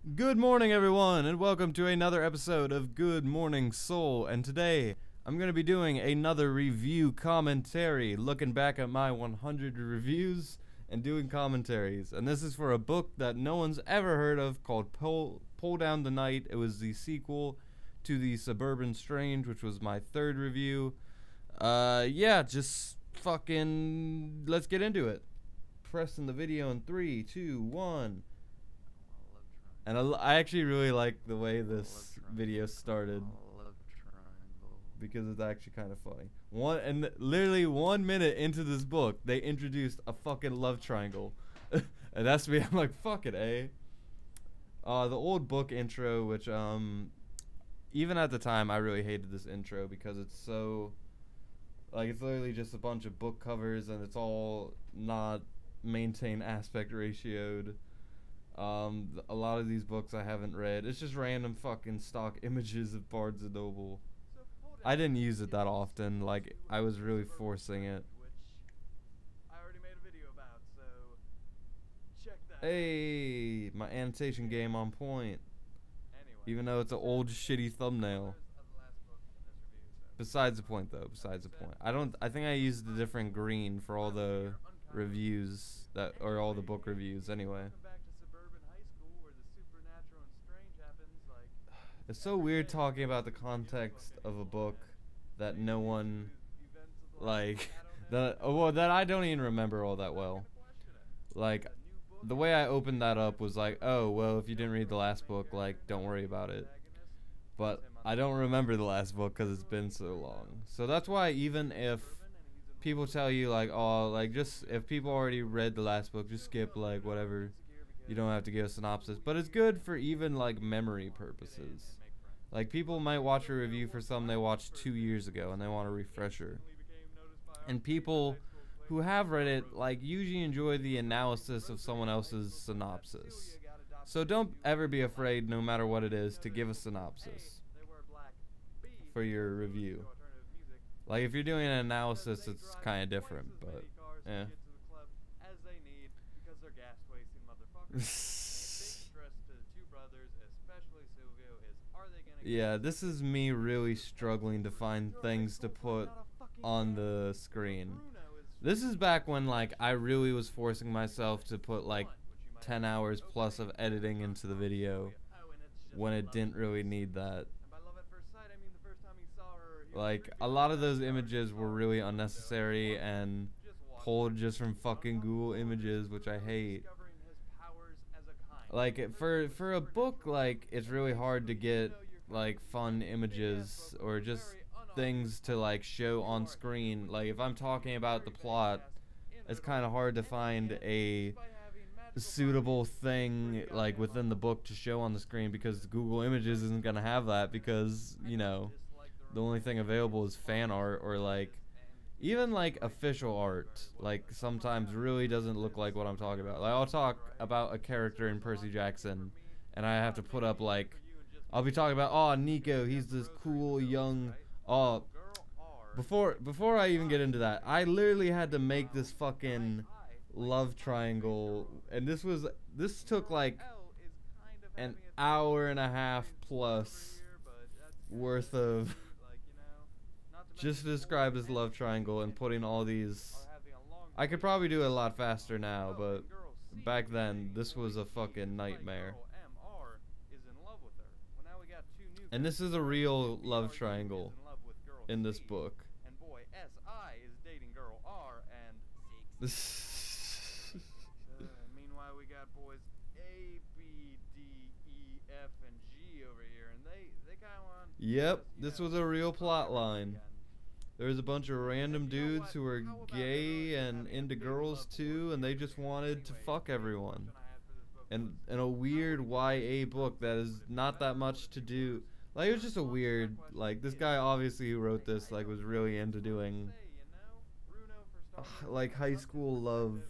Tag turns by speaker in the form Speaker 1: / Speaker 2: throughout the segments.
Speaker 1: Good morning, everyone, and welcome to another episode of Good Morning Soul. And today, I'm going to be doing another review commentary, looking back at my 100 reviews and doing commentaries. And this is for a book that no one's ever heard of called Pull Down the Night. It was the sequel to The Suburban Strange, which was my third review. Yeah, just fucking let's get into it. Pressing the video in 3, 2, 1. And I actually really like the way this video started because it's actually kind of funny. Literally 1 minute into this book, they introduced a fucking love triangle, and that's me. I'm like, fuck it, eh? The old book intro, which even at the time I really hated this intro because it's so it's literally just a bunch of book covers and it's all not maintained aspect ratioed. A lot of these books I haven't read. It's just random fucking stock images of Barnes and Noble. I didn't use it that often. Like, I was really forcing it. Hey, my annotation game on point. Even though it's an old shitty thumbnail. Besides the point, though. Besides the point. I think I used a different green for all the reviews or all the book reviews anyway. It's so weird talking about the context of a book that no one, that I don't even remember all that well. Like, the way I opened that up was like, oh, well, if you didn't read the last book, don't worry about it. But I don't remember the last book because it's been so long. So that's why even if people tell you, just, if people already read the last book, just skip, whatever. You don't have to give a synopsis, but it's good for even memory purposes. People might watch a review for something they watched 2 years ago and they want a refresher. And people who have read it usually enjoy the analysis of someone else's synopsis. So don't ever be afraid, no matter what it is, to give a synopsis for your review. If you're doing an analysis, it's kind of different, but yeah. Yeah, this is me really struggling to find things to put on the screen. This is back when I really was forcing myself to put 10 hours plus of editing into the video when it didn't really need that. A lot of those images were really unnecessary and pulled just from fucking Google Images, which I hate. For a book, it's really hard to get fun images or just things to show on screen. If I'm talking about the plot, it's kind of hard to find a suitable thing within the book to show on the screen because Google Images isn't gonna have that because the only thing available is fan art or even official art sometimes really doesn't look like what I'm talking about. I'll talk about a character in Percy Jackson and I have to put up I'll be talking about, oh, Nico, he's this cool young, before I even get into that, I literally had to make this fucking love triangle, and this took an hour and a half plus worth of just to describe this love triangle and putting all these. I could probably do it a lot faster now, but back then this was a fucking nightmare. And this is a real love triangle in this book.
Speaker 2: Meanwhile, we got boys A, B, D, E, F, and G over here, and they kind of want.
Speaker 1: Yep, this was a real plot line. There was a bunch of random dudes who were gay and into girls too, and they just wanted to fuck everyone. And in a weird YA book that is not that much to do. It was just a weird, this guy obviously who wrote this, was really into doing, high school love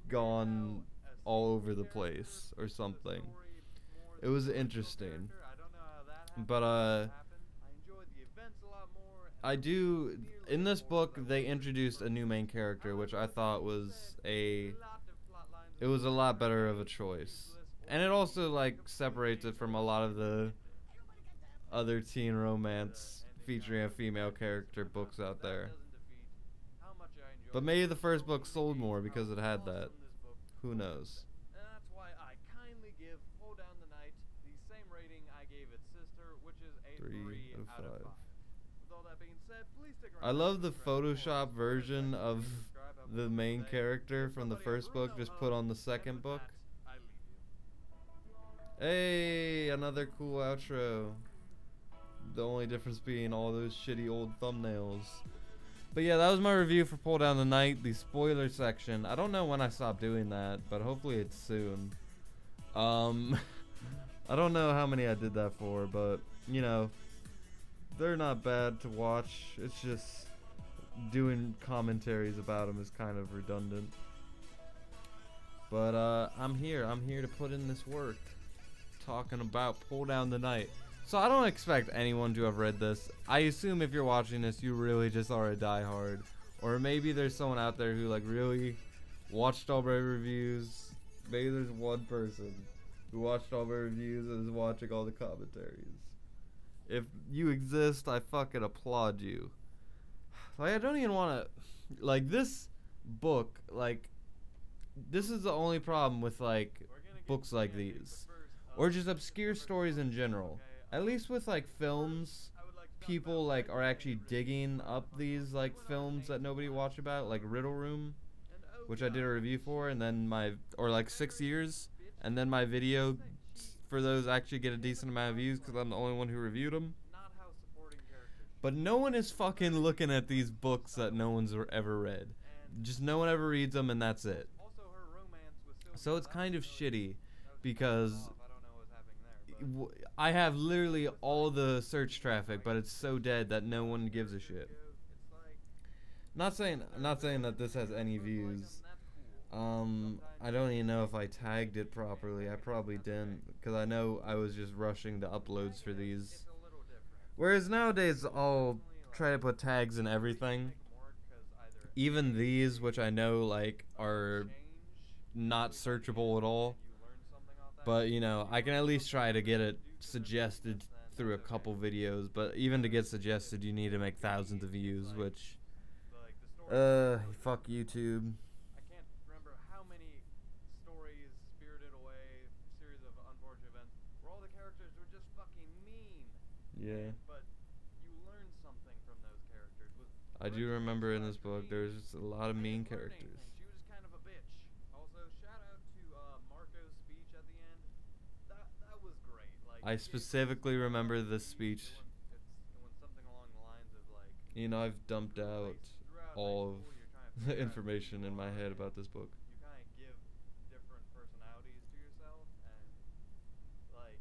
Speaker 1: gone all over the place or something. It was interesting. But, in this book, they introduced a new main character, which I thought was it was a lot better of a choice. And it also like separates it from a lot of the other teen romance featuring a female character books out there. But maybe the first book sold more because it had that. Who knows?
Speaker 2: And that's why I kindly give Pull Down the Night the same rating I gave its sister, which is a 3 out of 5. With all that being said, please stick around.
Speaker 1: I love the Photoshop version of the main character from the first book just put on the second book. Hey, another cool outro. The only difference being all those shitty old thumbnails. But yeah, that was my review for Pull Down the Night, the spoiler section. I don't know when I stopped doing that, but hopefully it's soon. I don't know how many I did that for, but, you know, they're not bad to watch. It's just doing commentaries about them is kind of redundant. But I'm here to put in this work, talking about Pull Down the Night. So I don't expect anyone to have read this. I assume if you're watching this, you really just are a diehard. Or maybe there's someone out there who like really watched all my reviews. Maybe there's one person who watched all my reviews and is watching all the commentaries. If you exist, I fucking applaud you. Like, I don't even want to, like, this book, like, this is the only problem with like books like these, or just obscure stories in general. At least with like films, people like are actually digging up these like films that nobody watched about, like Riddle Room, which I did a review for, and then or like 6 years, and then my video for those actually get a decent amount of views because I'm the only one who reviewed them. But no one is fucking looking at these books that no one's ever read. Just no one ever reads them, and that's it. So it's kind of shitty because I have literally all the search traffic, but it's so dead that no one gives a shit. Not saying that this has any views. I don't even know if I tagged it properly. I probably didn't, because I know I was just rushing the uploads for these. Whereas nowadays I'll try to put tags in everything. Even these, which I know like are not searchable at all. But, you know, I can at least try to get it suggested through a couple videos. But even to get suggested, you need to make thousands of views, which, fuck YouTube.
Speaker 2: I can't remember how many stories, Spirited Away, series of unfortunate events, where all the characters were just fucking mean.
Speaker 1: Yeah.
Speaker 2: But you learn something from those characters.
Speaker 1: I do remember in this book, there's just a lot of mean characters.
Speaker 2: She was kind of a bitch. Also, shout out to Marco's speech at the end. That was great. Like,
Speaker 1: I specifically remember this speech.
Speaker 2: When something along the lines of like,
Speaker 1: You know, I've dumped out all of the information in my head about this book.
Speaker 2: you kind of give different personalities to yourself, and like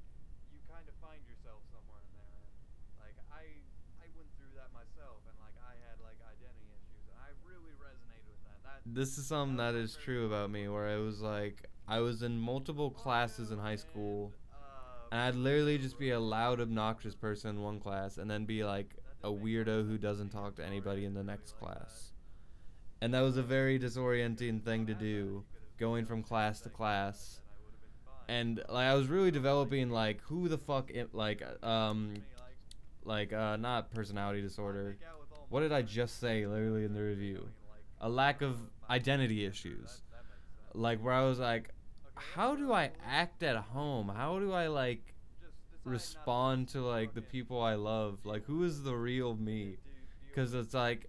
Speaker 2: you kind of find yourself somewhere in there. And like I went through that myself, and like I had like identity issues, and I really resonated with that.
Speaker 1: This is something that is true about me, where I was like, I was in multiple classes in high school, and I'd literally just be a loud, obnoxious person in one class, and then be like a weirdo who doesn't talk to anybody in the next class. And that was a very disorienting thing to do, going from class to class. And like I was really developing like who the fuck not personality disorder. What did I just say literally in the review? A lack of identity issues. Like where I was like, how do I act at home? How do I like respond to like the people I love? Like who is the real me? Because it's like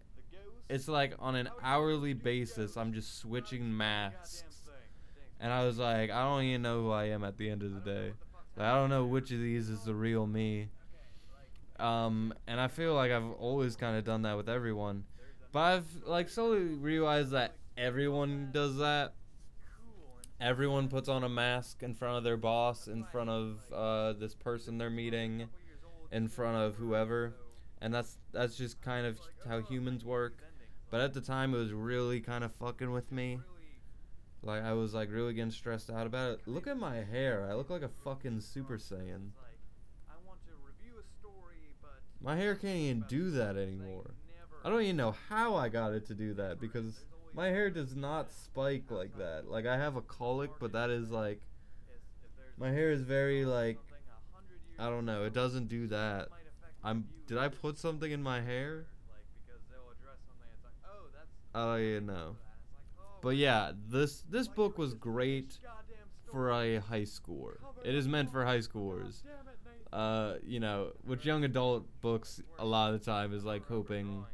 Speaker 1: on an hourly basis I'm just switching masks. And I was like, I don't even know who I am at the end of the day. Like, I don't know which of these is the real me. And I feel like I've always kind of done that with everyone. But I've like slowly realized that everyone does that. Everyone puts on a mask in front of their boss, in front of this person they're meeting, in front of whoever. And that's just kind of how humans work. But at the time it was really kind of fucking with me. Like I was like really getting stressed out about it. Look at my hair. I look like a fucking Super Saiyan. My hair can't even do that anymore. I don't even know how I got it to do that, because my hair does not spike like that. Like I have a colic, but that is like, My hair is very like,
Speaker 2: something 100 years
Speaker 1: I don't know. It
Speaker 2: ago,
Speaker 1: doesn't do that.
Speaker 2: might affect
Speaker 1: Did I put something in my hair?
Speaker 2: like because they'll address something. It's like, oh, that's.
Speaker 1: Oh yeah,
Speaker 2: It's
Speaker 1: no.
Speaker 2: like, oh,
Speaker 1: But yeah, this book was great
Speaker 2: goddamn
Speaker 1: for
Speaker 2: story.
Speaker 1: a high schooler.
Speaker 2: Cover
Speaker 1: It is
Speaker 2: the
Speaker 1: meant for
Speaker 2: book.
Speaker 1: high schoolers.
Speaker 2: God damn it, Nathan.
Speaker 1: You know, which young adult books a lot of the time is like hoping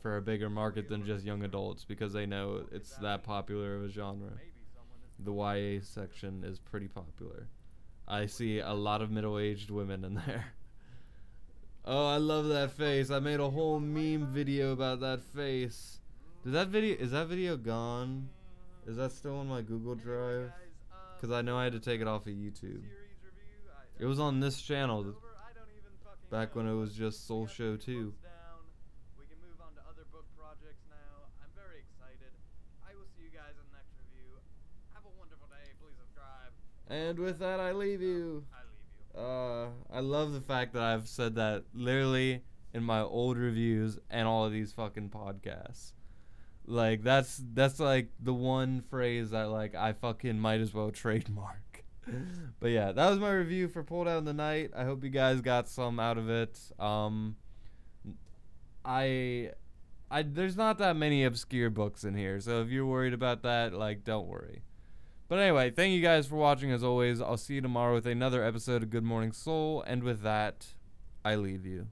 Speaker 1: for a bigger market than just young adults because they know it's that popular of a genre.
Speaker 2: Maybe someone is.
Speaker 1: The YA section is pretty popular. I see a lot of middle-aged women in there. Oh, I love that face. I made a whole meme video about that face. Is that video gone? Is that still on my Google Drive? Because I know I had to take it off of YouTube. It was on this channel back when it was just Soul Show 2.
Speaker 2: We can move on to other book projects now. I'm very excited. I will see you guys in the next review. Have a wonderful day. Please subscribe.
Speaker 1: And with that, I leave you.
Speaker 2: I leave you.
Speaker 1: I love the fact that I've said that literally in my old reviews and all of these fucking podcasts. Like that's like the one phrase that like I fucking might as well trademark. But yeah, that was my review for Pulled Out in the Night. I hope you guys got some out of it. There's not that many obscure books in here, so if you're worried about that, like, don't worry. But anyway, thank you guys for watching as always. I'll see you tomorrow with another episode of Good Morning Soul, and with that, I leave you.